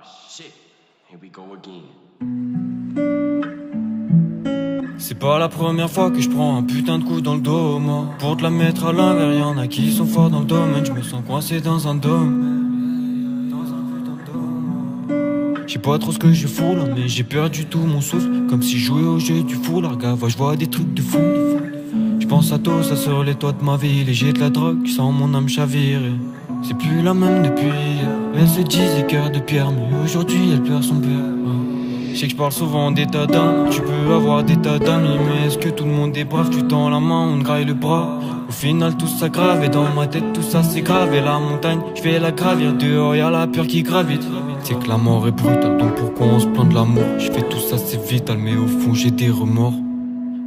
shit, here we go again. C'est pas la première fois que je prends un putain de coup dans le dos, moi. Pour te la mettre à l'envers, y'en a qui sont forts dans le domaine. Je me sens coincé dans un dôme. Je sais pas trop ce que je fous là, mais j'ai perdu tout mon souffle. Comme si je jouais au jeu du fou, la regarde, je vois des trucs de fou. Je pense à tout ça sur les toits de ma ville. Et j'ai de la drogue qui sent mon âme chavirer. C'est plus la même depuis hier. Elle se disait cœur de pierre, mais aujourd'hui elle pleure son père. Je sais que je parle souvent d'état d'âme. Tu peux avoir des tas d'amis, mais est-ce que tout le monde est brave? Tu tends la main, on te graille le bras. Au final tout ça grave, et dans ma tête tout ça c'est grave. Et la montagne, je vais la gravir. Dehors y'a la peur qui gravite. C'est que la mort est brutale, donc pourquoi on se plaint de l'amour? Je fais tout ça c'est vital, mais au fond j'ai des remords.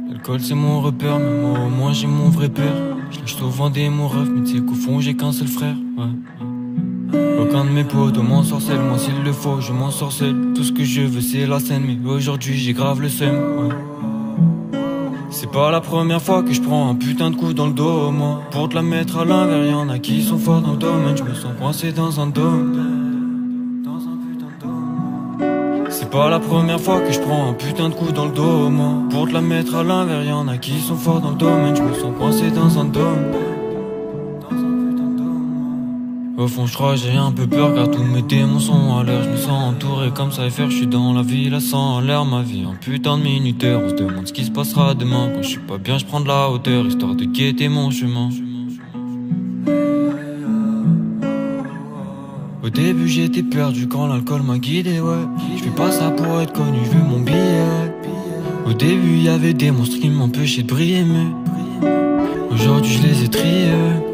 L'alcool c'est mon repère, mais moi au moins j'ai mon vrai père. Je lâche souvent des mots rêves, mais tu sais qu'au fond j'ai qu'un seul frère, ouais. Aucun de mes potes m'en sorcelle, moi s'il le faut je m'en sorcelle. Tout ce que je veux c'est la scène, mais aujourd'hui j'ai grave le seum, ouais. C'est pas la première fois que je prends un putain de coup dans le dos, moi. Pour te la mettre à l'envers, y'en a qui sont forts dans le domaine. Je me sens coincé dans un dôme. C'est pas la première fois que je prends un putain de coup dans le dos, moi. Pour te la mettre à l'envers, y'en a qui sont forts dans le domaine. Je me sens coincé dans un dôme. Au fond je crois j'ai un peu peur car tous mes démons sont à l'air. Je me sens entouré comme ça et faire, je suis dans la ville à 100 à l'air. Ma vie un putain de minuteur, on se demande ce qui se passera demain. Quand je suis pas bien je prends de la hauteur, histoire de guetter mon chemin. Au début j'étais perdu quand l'alcool m'a guidé, ouais. Je fais pas ça pour être connu, je veux mon billet, ouais. Au début y'avait des monstres qui m'empêchaient de briller, mais aujourd'hui je les ai triés, ouais.